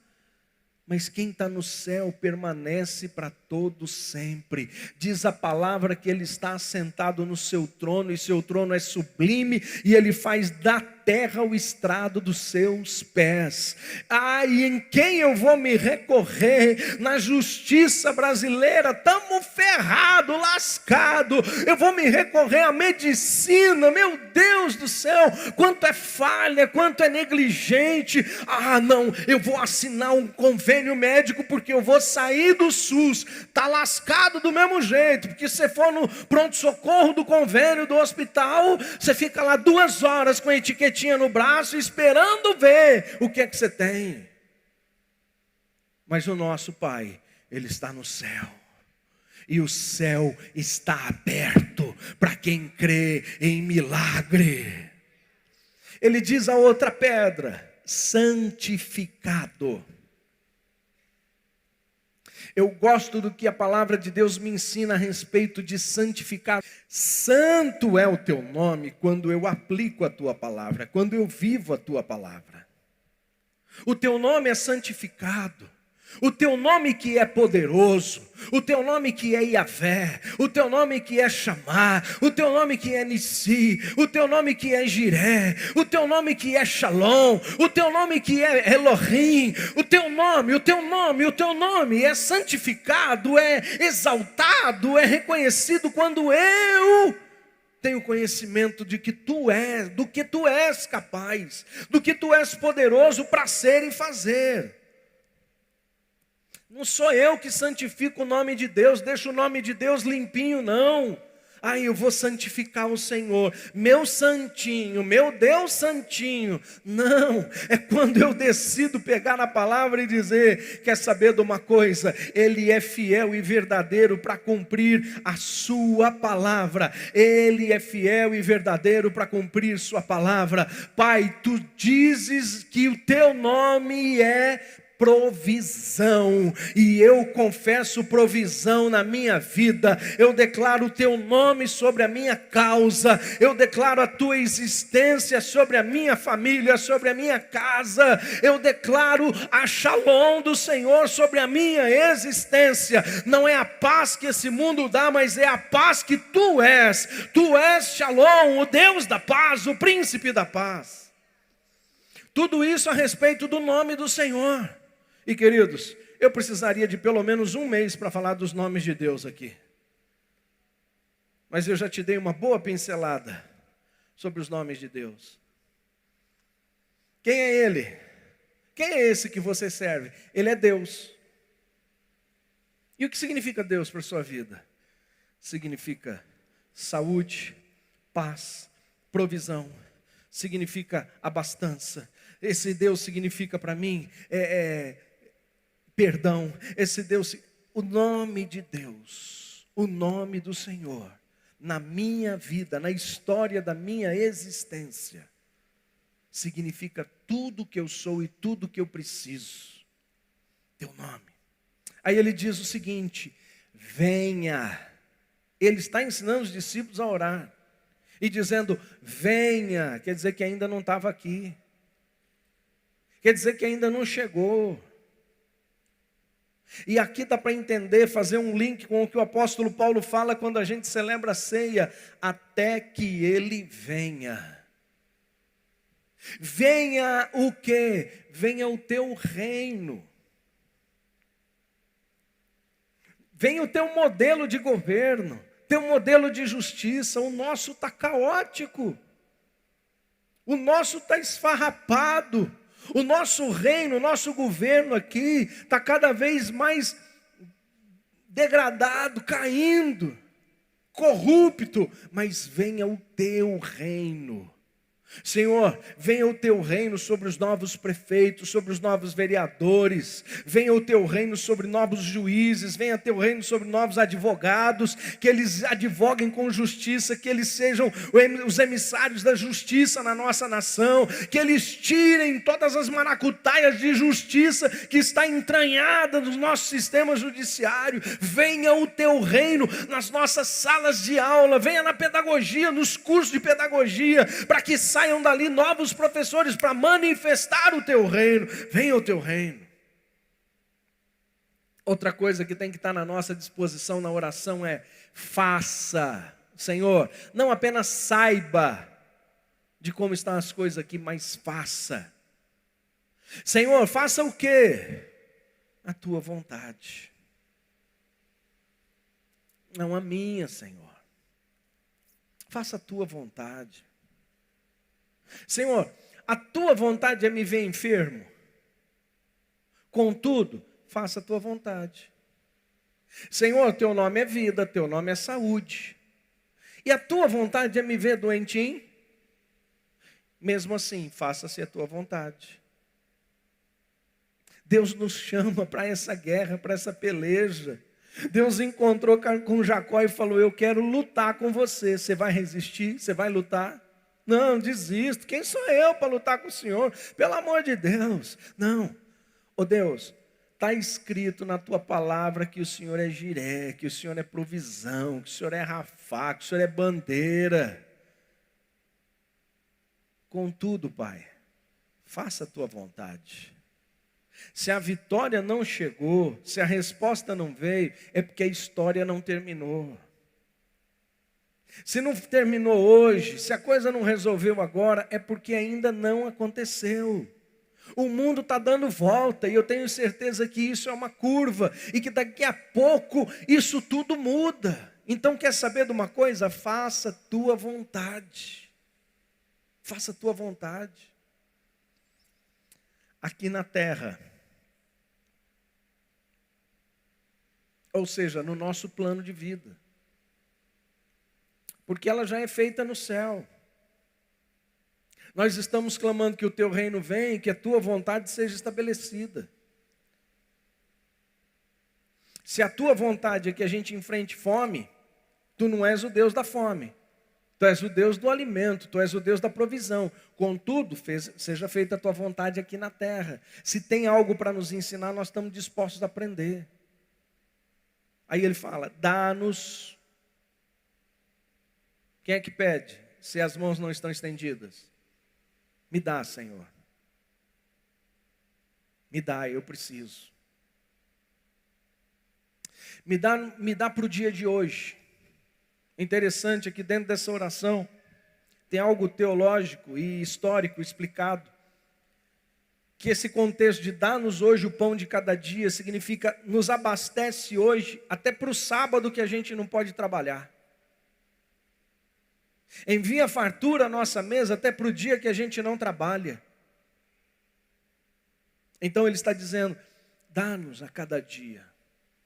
Mas quem está no céu permanece para todo sempre. Diz a palavra que Ele está assentado no seu trono, e seu trono é sublime, e Ele faz da terra o estrado dos seus pés. E em quem eu vou me recorrer? Na justiça brasileira, estamos ferrados, lascados. Eu vou me recorrer à medicina, meu Deus do céu, quanto é falha, quanto é negligente. Não, eu vou assinar um convênio médico porque eu vou sair do SUS. Está lascado do mesmo jeito, porque se você for no pronto-socorro do convênio do hospital, você fica lá 2 horas com a etiquetinha no braço, esperando ver o que é que você tem. Mas o nosso Pai, Ele está no céu. E o céu está aberto para quem crê em milagre. Ele diz a outra pedra: santificado. Eu gosto do que a palavra de Deus me ensina a respeito de santificar. Santo é o teu nome quando eu aplico a tua palavra, quando eu vivo a tua palavra. O teu nome é santificado. O teu nome que é poderoso, o teu nome que é Yahvé, o teu nome que é Chamar, o teu nome que é Nissi, o teu nome que é Jiré, o teu nome que é Shalom, o teu nome que é Elohim, o teu nome é santificado, é exaltado, é reconhecido quando eu tenho conhecimento de que tu és, do que tu és capaz, do que tu és poderoso para ser e fazer. Não sou eu que santifico o nome de Deus, deixo o nome de Deus limpinho, não. Eu vou santificar o Senhor, meu santinho, meu Deus santinho. Não, é quando eu decido pegar a palavra e dizer: quer saber de uma coisa? Ele é fiel e verdadeiro para cumprir a sua palavra. Ele é fiel e verdadeiro para cumprir sua palavra. Pai, tu dizes que o teu nome é provisão, e eu confesso provisão na minha vida. Eu declaro o teu nome sobre a minha causa, eu declaro a tua existência sobre a minha família, sobre a minha casa. Eu declaro a Shalom do Senhor sobre a minha existência. Não é a paz que esse mundo dá, mas é a paz que tu és. Tu és Shalom, o Deus da paz, o príncipe da paz. Tudo isso a respeito do nome do Senhor. E queridos, eu precisaria de pelo menos 1 mês para falar dos nomes de Deus aqui. Mas eu já te dei uma boa pincelada sobre os nomes de Deus. Quem é Ele? Quem é esse que você serve? Ele é Deus. E o que significa Deus para a sua vida? Significa saúde, paz, provisão. Significa abastança. Esse Deus significa para mim perdão. Esse Deus, o nome de Deus, o nome do Senhor, na minha vida, na história da minha existência, significa tudo que eu sou e tudo que eu preciso. Teu nome. Aí ele diz o seguinte: venha. Ele está ensinando os discípulos a orar. E dizendo, venha, quer dizer que ainda não estava aqui. Quer dizer que ainda não chegou. E aqui dá para entender, fazer um link com o que o apóstolo Paulo fala quando a gente celebra a ceia. Até que ele venha. Venha o quê? Venha o teu reino. Venha o teu modelo de governo, teu modelo de justiça. O nosso está caótico. O nosso está esfarrapado. O nosso reino, o nosso governo aqui está cada vez mais degradado, caindo, corrupto. Mas venha o teu reino. Senhor, venha o teu reino sobre os novos prefeitos, sobre os novos vereadores, venha o teu reino sobre novos juízes, venha o teu reino sobre novos advogados, que eles advoguem com justiça, que eles sejam os emissários da justiça na nossa nação, que eles tirem todas as maracutaias de justiça que está entranhada no nosso sistema judiciário. Venha o teu reino nas nossas salas de aula, venha na pedagogia, nos cursos de pedagogia, para que saiam dali novos professores para manifestar o teu reino. Venha o teu reino. Outra coisa que tem que estar na nossa disposição na oração é: faça, Senhor, não apenas saiba, de como estão as coisas aqui, mas faça. Senhor, faça o quê? A tua vontade. Não a minha, Senhor. Faça a tua vontade. Senhor, a tua vontade é me ver enfermo. Contudo, faça a tua vontade. Senhor, teu nome é vida, teu nome é saúde. E a tua vontade é me ver doentinho? Mesmo assim, faça-se a tua vontade. Deus nos chama para essa guerra, para essa peleja. Deus encontrou com Jacó e falou: eu quero lutar com você. Você vai resistir? Você vai lutar? Não, desisto. Quem sou eu para lutar com o Senhor? Pelo amor de Deus. Não. Ô Deus, está escrito na tua palavra que o Senhor é Jiré, que o Senhor é provisão, que o Senhor é Rafá, que o Senhor é bandeira. Contudo, Pai, faça a tua vontade. Se a vitória não chegou, se a resposta não veio, é porque a história não terminou. Se não terminou hoje, se a coisa não resolveu agora, é porque ainda não aconteceu. O mundo está dando volta e eu tenho certeza que isso é uma curva e que daqui a pouco isso tudo muda. Então quer saber de uma coisa? Faça a tua vontade. Faça a tua vontade. Aqui na terra. Ou seja, no nosso plano de vida. Porque ela já é feita no céu. Nós estamos clamando que o teu reino venha, que a tua vontade seja estabelecida. Se a tua vontade é que a gente enfrente fome, tu não és o Deus da fome. Tu és o Deus do alimento, tu és o Deus da provisão. Contudo, seja feita a tua vontade aqui na terra. Se tem algo para nos ensinar, nós estamos dispostos a aprender. Aí ele fala, dá-nos. Quem é que pede, se as mãos não estão estendidas? Me dá, Senhor. Me dá, eu preciso. Me dá para o dia de hoje. Interessante é que dentro dessa oração tem algo teológico e histórico explicado. Que esse contexto de dar-nos hoje o pão de cada dia significa nos abastece hoje até para o sábado que a gente não pode trabalhar. Envia fartura à nossa mesa até para o dia que a gente não trabalha. Então ele está dizendo, dá-nos a cada dia.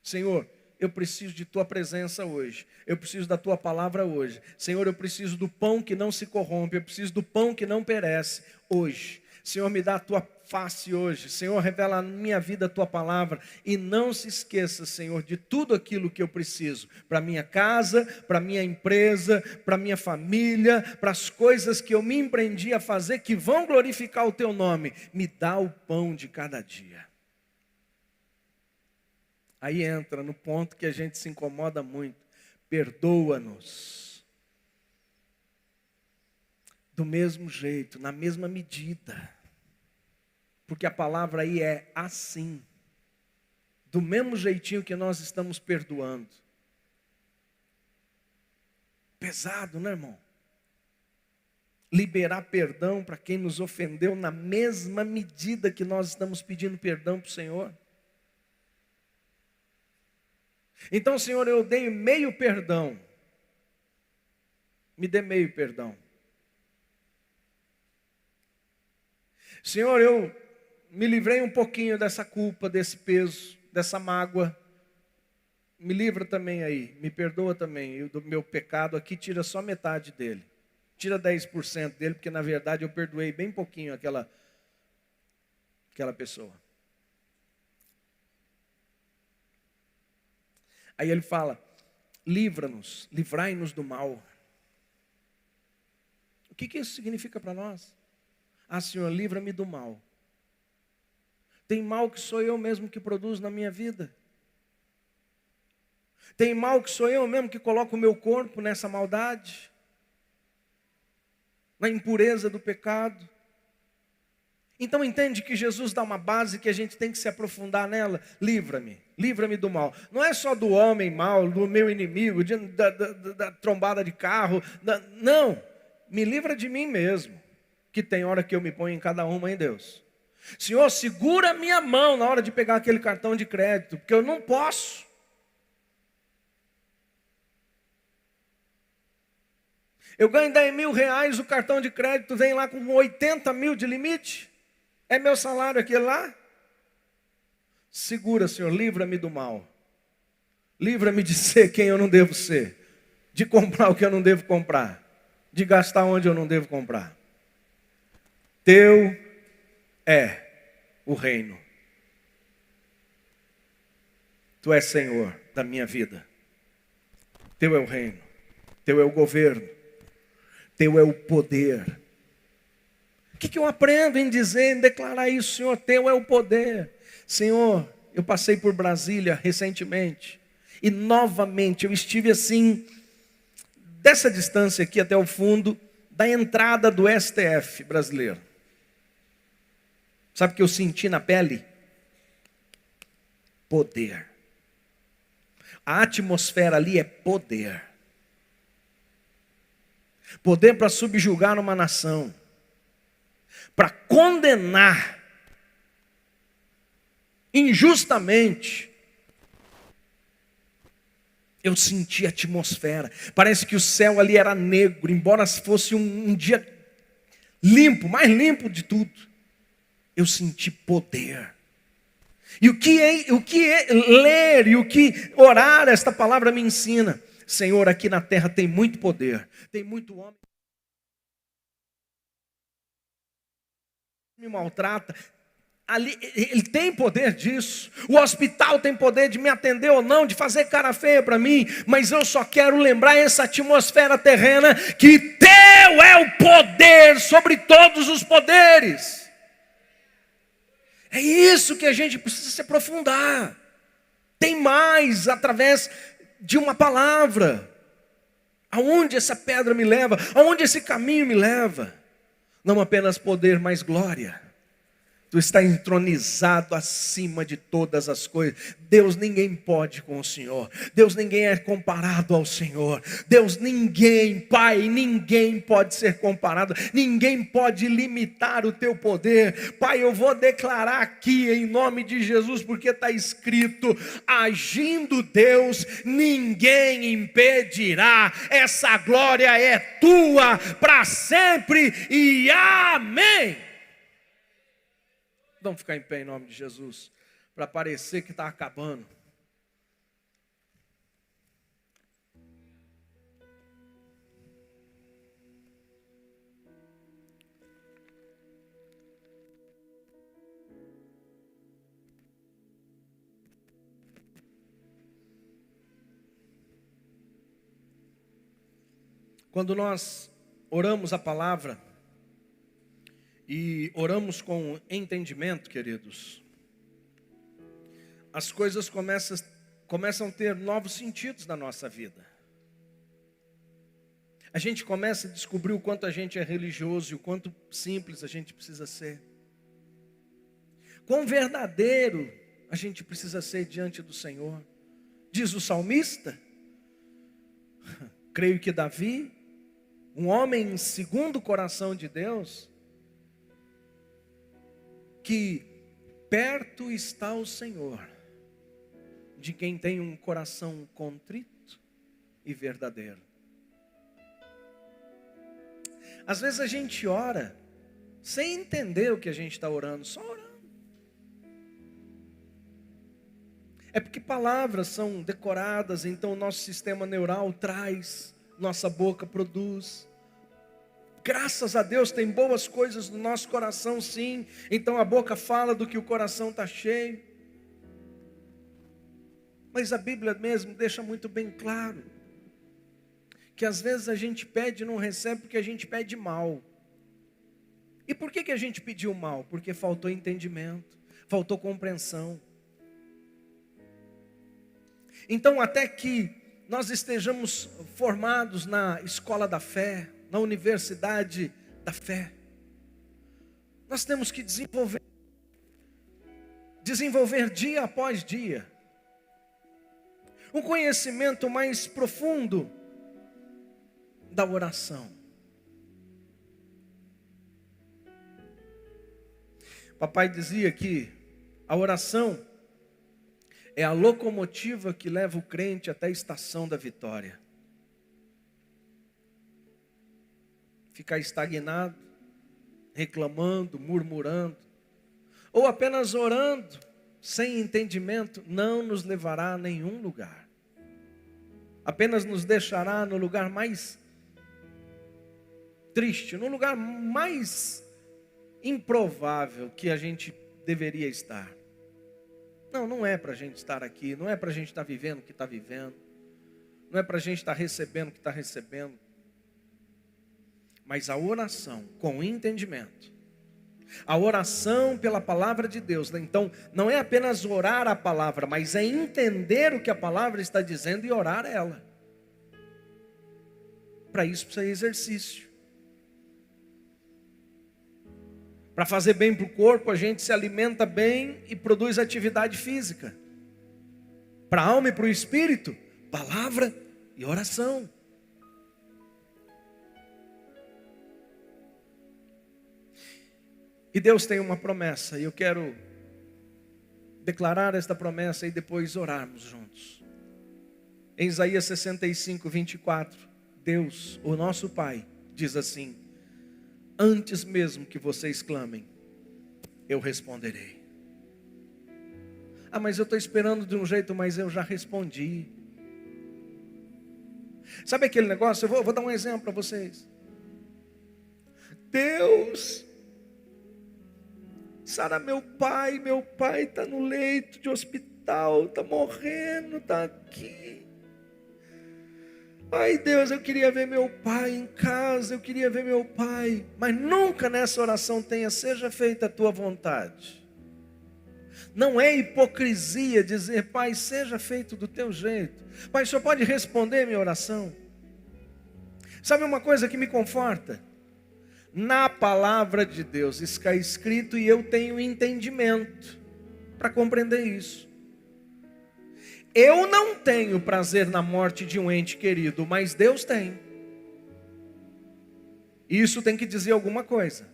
Senhor, eu preciso de tua presença hoje. Eu preciso da tua palavra hoje. Senhor, eu preciso do pão que não se corrompe. Eu preciso do pão que não perece hoje. Senhor, me dá a tua face hoje. Senhor, revela na minha vida a tua palavra. E não se esqueça, Senhor, de tudo aquilo que eu preciso. Para minha casa, para minha empresa, para minha família, para as coisas que eu me empreendi a fazer que vão glorificar o teu nome. Me dá o pão de cada dia. Aí entra no ponto que a gente se incomoda muito. Perdoa-nos. Do mesmo jeito, na mesma medida. Porque a palavra aí é assim. Do mesmo jeitinho que nós estamos perdoando. Pesado, né, irmão? Liberar perdão para quem nos ofendeu na mesma medida que nós estamos pedindo perdão para o Senhor. Então, Senhor, eu dei meio perdão. Me dê meio perdão. Senhor, eu me livrei um pouquinho dessa culpa, desse peso, dessa mágoa. Me livra também aí, me perdoa também. E do meu pecado aqui, tira só metade dele. Tira 10% dele, porque na verdade eu perdoei bem pouquinho aquela pessoa. Aí ele fala, livra-nos, livrai-nos do mal. O que isso significa para nós? Ah, Senhor, livra-me do mal. Tem mal que sou eu mesmo que produzo na minha vida. Tem mal que sou eu mesmo que coloco o meu corpo nessa maldade. Na impureza do pecado. Então entende que Jesus dá uma base que a gente tem que se aprofundar nela. Livra-me do mal. Não é só do homem mal, do meu inimigo, da trombada de carro. Não, me livra de mim mesmo. que tem hora que eu me ponho em cada uma, hein, Deus? Senhor, segura a minha mão na hora de pegar aquele cartão de crédito, porque eu não posso. Eu ganho 10 mil reais, o cartão de crédito vem lá com 80 mil de limite. É meu salário aquele lá? Segura, Senhor, livra-me do mal. Livra-me de ser quem eu não devo ser. De comprar o que eu não devo comprar. De gastar onde eu não devo comprar. Teu é o reino. Tu és Senhor da minha vida. Teu é o reino. Teu é o governo. Teu é o poder. O que eu aprendo em dizer, em declarar isso, Senhor? Teu é o poder. Senhor, eu passei por Brasília recentemente. E novamente eu estive assim, dessa distância aqui até o fundo, da entrada do STF brasileiro. Sabe o que eu senti na pele? Poder. A atmosfera ali é poder. Poder para subjugar uma nação. Para condenar injustamente. Eu senti a atmosfera. Parece que o céu ali era negro, embora fosse um dia limpo, mais limpo de tudo. Eu senti poder. E o que é ler e o que orar, esta palavra me ensina. Senhor, aqui na terra tem muito poder. Tem muito homem que me maltrata. Ali, ele tem poder disso. O hospital tem poder de me atender ou não, de fazer cara feia para mim. Mas eu só quero lembrar essa atmosfera terrena, que teu é o poder sobre todos os poderes. É isso que a gente precisa se aprofundar. Tem mais através de uma palavra. Aonde essa pedra me leva? Aonde esse caminho me leva? Não apenas poder, mas glória. Tu está entronizado acima de todas as coisas. Deus, ninguém pode com o Senhor. Deus, ninguém é comparado ao Senhor. Deus, ninguém, Pai, ninguém pode ser comparado. Ninguém pode limitar o teu poder. Pai, eu vou declarar aqui em nome de Jesus, porque está escrito: agindo Deus, ninguém impedirá. Essa glória é tua para sempre e amém. Vamos ficar em pé em nome de Jesus, para parecer que está acabando. Quando nós oramos a palavra, e oramos com entendimento, queridos, as coisas começam a ter novos sentidos na nossa vida. A gente começa a descobrir o quanto a gente é religioso e o quanto simples a gente precisa ser. Quão verdadeiro a gente precisa ser diante do Senhor. Diz o salmista, creio que Davi, um homem segundo o coração de Deus, que perto está o Senhor de quem tem um coração contrito e verdadeiro. Às vezes a gente ora sem entender o que a gente está orando, só orando. É porque palavras são decoradas, então o nosso sistema neural traz, nossa boca produz. Graças a Deus tem boas coisas no nosso coração, sim. Então a boca fala do que o coração está cheio. Mas a Bíblia mesmo deixa muito bem claro que às vezes a gente pede e não recebe porque a gente pede mal. E por que a gente pediu mal? Porque faltou entendimento, faltou compreensão. Então até que nós estejamos formados na escola da fé, na universidade da fé, nós temos que desenvolver dia após dia um conhecimento mais profundo da oração. Papai dizia que a oração é a locomotiva que leva o crente até a estação da vitória. Ficar estagnado, reclamando, murmurando, ou apenas orando, sem entendimento, não nos levará a nenhum lugar. Apenas nos deixará no lugar mais triste, no lugar mais improvável que a gente deveria estar. Não é para a gente estar aqui, não é para a gente estar vivendo o que está vivendo, não é para a gente estar recebendo o que está recebendo. Mas a oração com entendimento, a oração pela palavra de Deus, então não é apenas orar a palavra, mas é entender o que a palavra está dizendo e orar ela. Para isso precisa de exercício. Para fazer bem para o corpo, a gente se alimenta bem e produz atividade física. Para a alma e para o espírito, palavra e oração. E Deus tem uma promessa, e eu quero declarar esta promessa e depois orarmos juntos. Em Isaías 65, 24, Deus, o nosso Pai, diz assim: antes mesmo que vocês clamem, eu responderei. Ah, mas eu estou esperando de um jeito, mas eu já respondi. Sabe aquele negócio? Eu vou dar um exemplo para vocês. Deus, sara meu pai está no leito de hospital, está morrendo, está aqui. Ai Deus, eu queria ver meu pai em casa, eu queria ver meu pai. Mas nunca nessa oração tenha, seja feita a tua vontade. Não é hipocrisia dizer, Pai, seja feito do teu jeito. Pai, o Senhor pode responder minha oração? Sabe uma coisa que me conforta? Na palavra de Deus está escrito e eu tenho entendimento para compreender isso. Eu não tenho prazer na morte de um ente querido, mas Deus tem. Isso tem que dizer alguma coisa.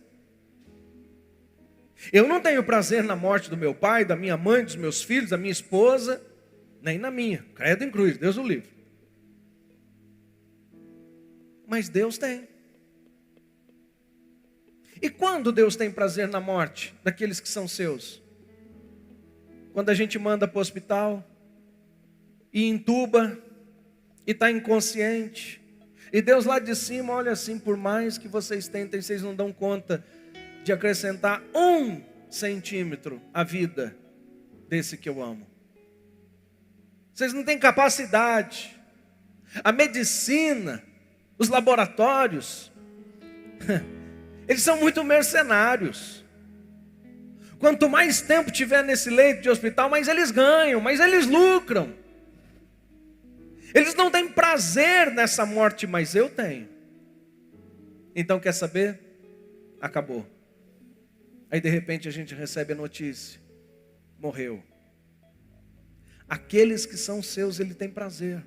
Eu não tenho prazer na morte do meu pai, da minha mãe, dos meus filhos, da minha esposa, nem na minha. Credo em cruz, Deus o livre. Mas Deus tem. E quando Deus tem prazer na morte daqueles que são seus? Quando a gente manda para o hospital e entuba e está inconsciente. E Deus lá de cima olha assim, por mais que vocês tentem, vocês não dão conta de acrescentar 1 centímetro à vida desse que eu amo. Vocês não têm capacidade. A medicina, os laboratórios, eles são muito mercenários. Quanto mais tempo tiver nesse leito de hospital, mais eles ganham, mais eles lucram. Eles não têm prazer nessa morte, mas eu tenho. Então quer saber? Acabou. Aí de repente a gente recebe a notícia: morreu. Aqueles que são seus, ele tem prazer.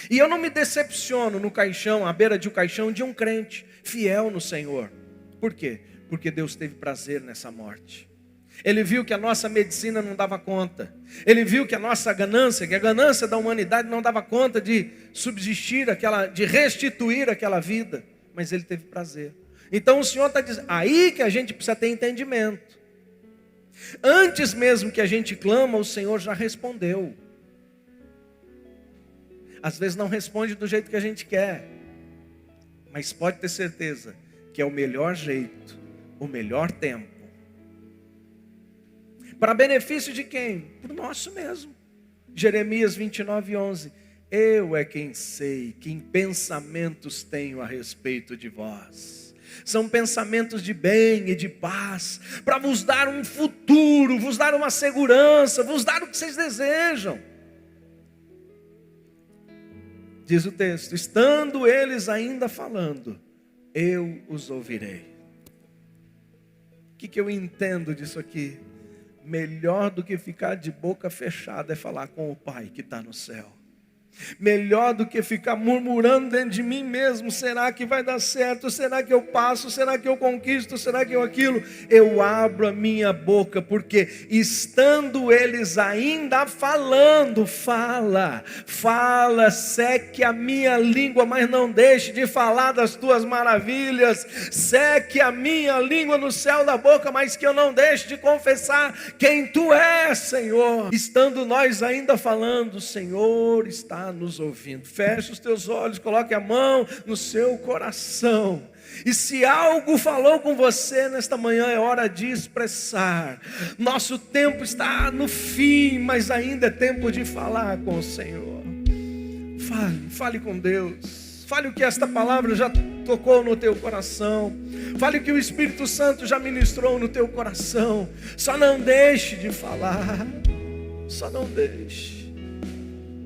E eu não me decepciono no caixão, à beira de um caixão de um crente fiel no Senhor. Por quê? Porque Deus teve prazer nessa morte. Ele viu que a nossa medicina não dava conta. Ele viu que a nossa ganância, que a ganância da humanidade não dava conta de subsistir de restituir aquela vida. Mas ele teve prazer. Então o Senhor está dizendo, aí que a gente precisa ter entendimento. Antes mesmo que a gente clama, o Senhor já respondeu. Às vezes não responde do jeito que a gente quer, mas pode ter certeza que é o melhor jeito, o melhor tempo. Para benefício de quem? Para o nosso mesmo. Jeremias 29:11. Eu é quem sei, que pensamentos tenho a respeito de vós. São pensamentos de bem e de paz, para vos dar um futuro, vos dar uma segurança, vos dar o que vocês desejam. Diz o texto, estando eles ainda falando, eu os ouvirei. O que eu entendo disso aqui? Melhor do que ficar de boca fechada é falar com o Pai que está no céu. Melhor do que ficar murmurando dentro de mim mesmo. Será que vai dar certo? Será que eu passo? Será que eu conquisto? Será que eu aquilo? Eu abro a minha boca, porque estando eles ainda falando, fala, seque a minha língua, mas não deixe de falar das tuas maravilhas. Seque a minha língua no céu da boca, mas que eu não deixe de confessar quem tu és, Senhor. Estando nós ainda falando, o Senhor está nos ouvindo. Feche os teus olhos, coloque a mão no seu coração. E se algo falou com você nesta manhã, é hora de expressar. Nosso tempo está no fim, mas ainda é tempo de falar com o Senhor. Fale com Deus. Fale o que esta palavra já tocou no teu coração. Fale o que o Espírito Santo já ministrou no teu coração. Só não deixe de falar. Só não deixe.